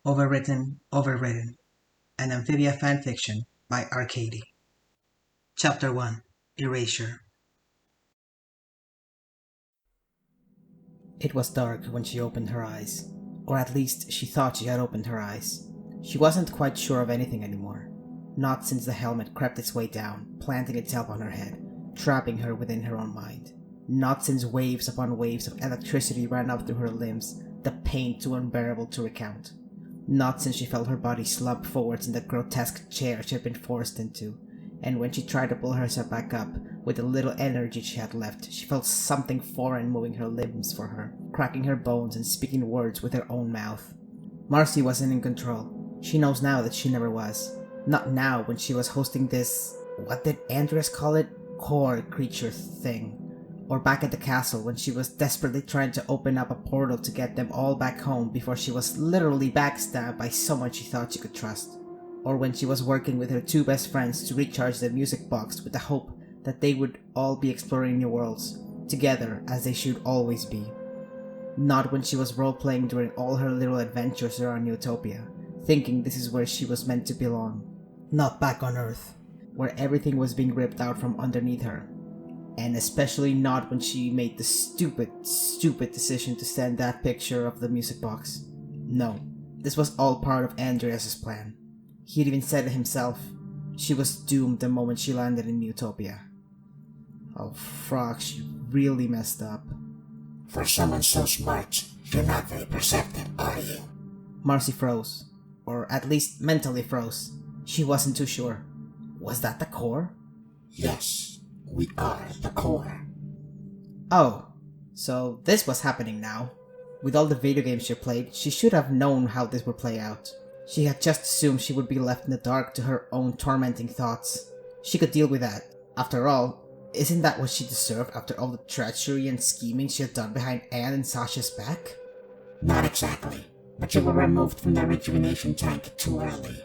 Overwritten Overridden, an amphibia fanfiction by Arcadi. Chapter 1 Erasure. It was dark when she opened her eyes, or at least she thought she had opened her eyes. She wasn't quite sure of anything anymore, not since the helmet crept its way down, planting itself on her head, trapping her within her own mind. Not since waves upon waves of electricity ran up through her limbs, the pain too unbearable to recount. Not since she felt her body slump forwards in the grotesque chair she had been forced into, and when she tried to pull herself back up, with the little energy she had left, she felt something foreign moving her limbs for her, cracking her bones and speaking words with her own mouth. Marcy wasn't in control. She knows now that she never was. Not now when she was hosting this, what did Andreas call it? Core creature thing. Or back at the castle when she was desperately trying to open up a portal to get them all back home before she was literally backstabbed by someone she thought she could trust. Or when she was working with her two best friends to recharge the music box with the hope that they would all be exploring new worlds, together as they should always be. Not when she was role-playing during all her little adventures around Utopia, thinking this is where she was meant to belong. Not back on Earth, where everything was being ripped out from underneath her. And especially not when she made the stupid decision to send that picture of the music box. No, this was all part of Andreas' plan. He'd even said it himself. She was doomed the moment she landed in Utopia. Oh, Frog, she really messed up. For someone so smart, you're not very perceptive, are you? Marcy froze. Or at least mentally froze. She wasn't too sure. Was that the core? Yes. We are the core. Oh, so this was happening now. With all the video games she played, she should have known how this would play out. She had just assumed she would be left in the dark to her own tormenting thoughts. She could deal with that. After all, isn't that what she deserved after all the treachery and scheming she had done behind Anne and Sasha's back? Not exactly, but you were removed from the rejuvenation tank too early.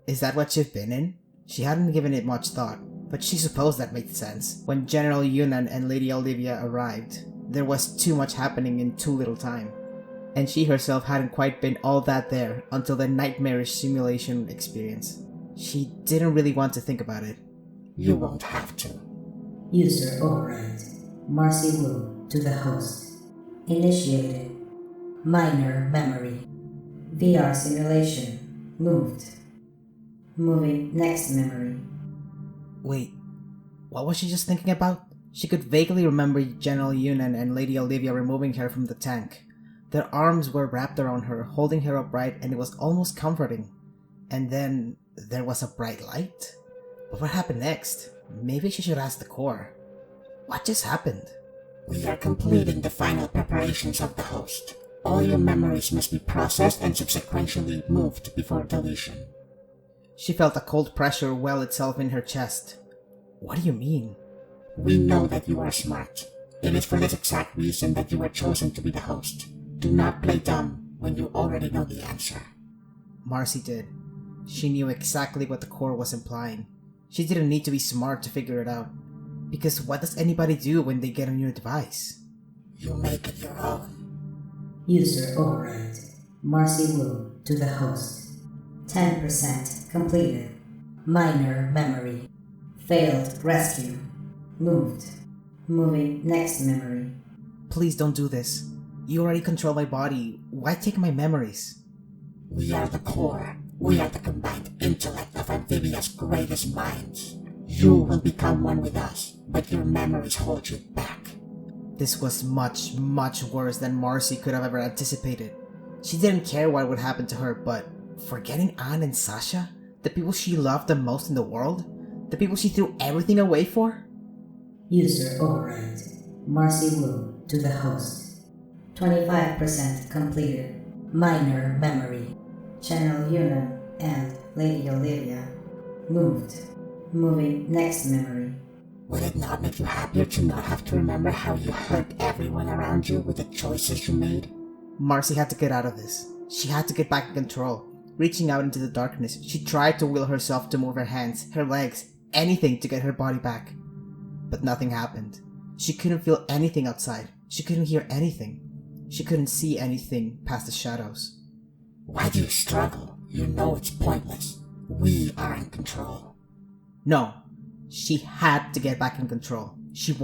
Is that what you've been in? She hadn't given it much thought, but she supposed that made sense. When General Yunnan and Lady Olivia arrived, there was too much happening in too little time. And she herself hadn't quite been all that there until the nightmarish simulation experience. She didn't really want to think about it. You won't have to. User override. Marcy Wu to the host. Initiated. Minor memory. VR simulation. Moved. Moving next memory. Wait, what was she just thinking about? She could vaguely remember General Yunnan and Lady Olivia removing her from the tank. Their arms were wrapped around her, holding her upright, and it was almost comforting. And then there was a bright light? But what happened next? Maybe she should ask the core. What just happened? We are completing the final preparations of the host. All your memories must be processed and subsequently moved before deletion. She felt a cold pressure well itself in her chest. What do you mean? We know that you are smart. It is for this exact reason that you were chosen to be the host. Do not play dumb when you already know the answer. Marcy did. She knew exactly what the core was implying. She didn't need to be smart to figure it out. Because what does anybody do when they get a new device? You make it your own. User override. Marcy Wu to the host. 10% completed. Minor memory. Failed rescue. Moved. Moving next memory. Please don't do this. You already control my body. Why take my memories? We are the core. We are the combined intellect of Amphibia's greatest minds. You will become one with us, but your memories hold you back. This was much worse than Marcy could have ever anticipated. She didn't care what would happen to her, but forgetting Anne and Sasha? The people she loved the most in the world? The people she threw everything away for? User override. Marcy Wu to the host. 25% completed. Minor memory. General Yunnan and Lady Olivia. Moved. Moving next memory. Would it not make you happier to not have to remember how you hurt everyone around you with the choices you made? Marcy had to get out of this. She had to get back in control. Reaching out into the darkness, she tried to will herself to move her hands, her legs, anything to get her body back. But nothing happened. She couldn't feel anything outside. She couldn't hear anything. She couldn't see anything past the shadows. Why do you struggle? You know it's pointless. We are in control. No, she had to get back in control. She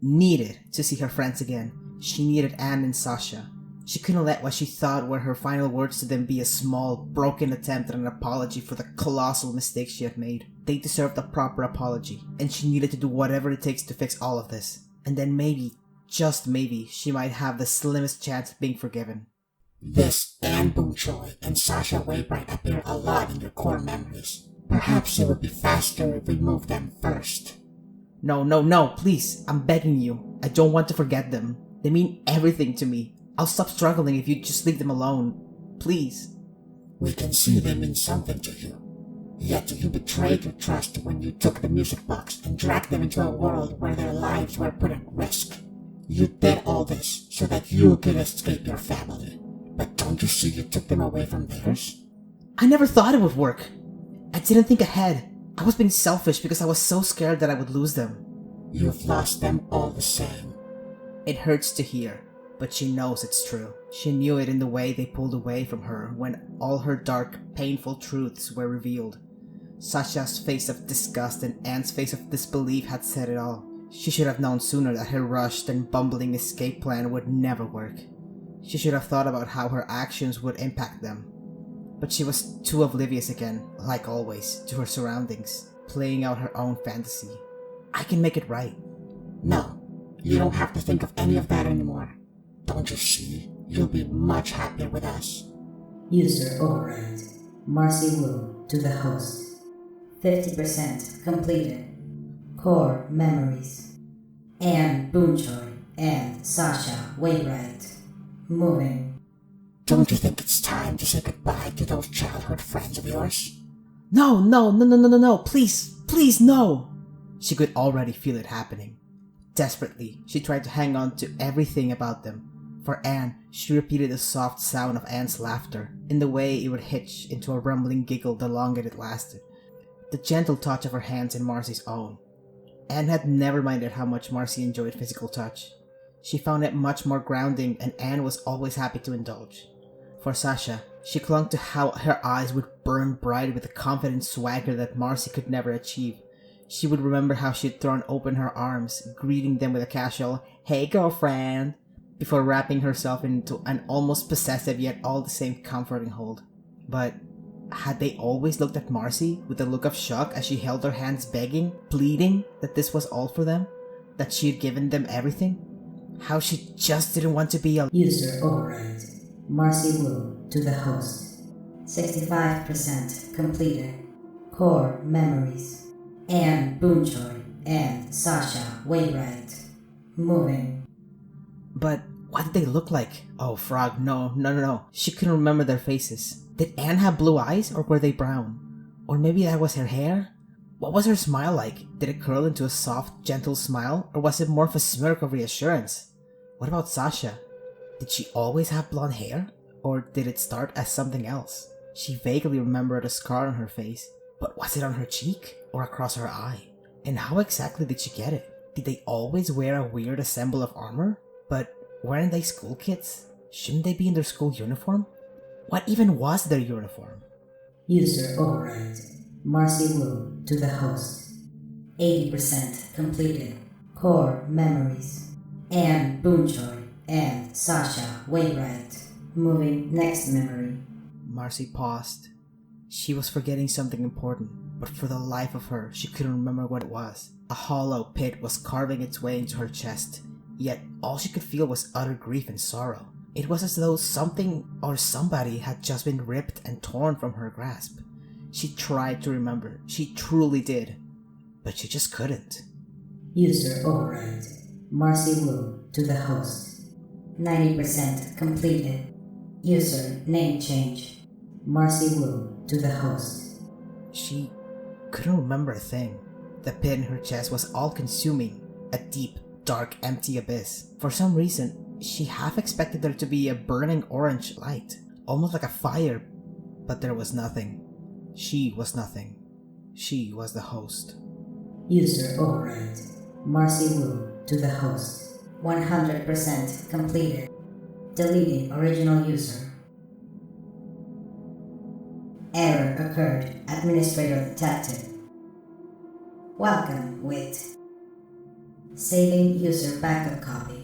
needed to see her friends again. She needed Anne and Sasha. She couldn't let what she thought were her final words to them be a small, broken attempt at an apology for the colossal mistake she had made. They deserved a proper apology, and she needed to do whatever it takes to fix all of this. And then maybe, just maybe, she might have the slimmest chance of being forgiven. This Anne Boonchoy and Sasha Waybright appear a lot in your core memories. Perhaps it would be faster if we moved them first. No, please, I'm begging you. I don't want to forget them. They mean everything to me. I'll stop struggling if you just leave them alone. Please. We can see they mean something to you. Yet you betrayed your trust when you took the music box and dragged them into a world where their lives were put at risk. You did all this so that you could escape your family. But don't you see you took them away from theirs? I never thought it would work. I didn't think ahead. I was being selfish because I was so scared that I would lose them. You've lost them all the same. It hurts to hear, but she knows it's true. She knew it in the way they pulled away from her when all her dark, painful truths were revealed. Sasha's face of disgust and Anne's face of disbelief had said it all. She should have known sooner that her rushed and bumbling escape plan would never work. She should have thought about how her actions would impact them. But she was too oblivious again, like always, to her surroundings, playing out her own fantasy. I can make it right. No, you don't have to think of any of that anymore. Don't you see? You'll be much happier with us. User override. Marcy Wu to the host. 50% completed. Core memories. Anne Boonchoy and Sasha Waybright. Moving. Don't you think it's time to say goodbye to those childhood friends of yours? No, please, no! She could already feel it happening. Desperately, she tried to hang on to everything about them. For Anne, she repeated the soft sound of Anne's laughter, in the way it would hitch into a rumbling giggle the longer it lasted. The gentle touch of her hands in Marcy's own. Anne had never minded how much Marcy enjoyed physical touch. She found it much more grounding, and Anne was always happy to indulge. For Sasha, she clung to how her eyes would burn bright with the confident swagger that Marcy could never achieve. She would remember how she'd thrown open her arms, greeting them with a casual, "Hey girlfriend," before wrapping herself into an almost possessive yet all the same comforting hold. But had they always looked at Marcy with a look of shock as she held her hands begging, pleading that this was all for them? That she had given them everything? How she just didn't want to be a User override. Marcy Wu to the host. 65% completed. Core memories. Anne Boonchoy and Sasha Waybright. Moving. But what did they look like? Oh, Frog, no. She couldn't remember their faces. Did Anne have blue eyes, or were they brown? Or maybe that was her hair? What was her smile like? Did it curl into a soft, gentle smile, or was it more of a smirk of reassurance? What about Sasha? Did she always have blonde hair? Or did it start as something else? She vaguely remembered a scar on her face, but was it on her cheek, or across her eye? And how exactly did she get it? Did they always wear a weird assemble of armor? But weren't they school kids? Shouldn't they be in their school uniform? What even was their uniform? User override. Marcy Wu to the host. 80% completed. Core memories. Anne Boonchoy and Sasha Waybright. Moving next memory. Marcy paused. She was forgetting something important, but for the life of her, she couldn't remember what it was. A hollow pit was carving its way into her chest, yet all she could feel was utter grief and sorrow. It was as though something or somebody had just been ripped and torn from her grasp. She tried to remember. She truly did. But she just couldn't. User override. Marcy Wu to the host. 90% completed. User name change. Marcy Wu to the host. She couldn't remember a thing. The pit in her chest was all-consuming. A deep, dark, empty abyss. For some reason, she half expected there to be a burning orange light. Almost like a fire. But there was nothing. She was nothing. She was the host. User override. Marcy Wu to the host. 100% completed. Deleting original user. Error occurred. Administrator detected. Welcome, Wit. Saving user backup copy.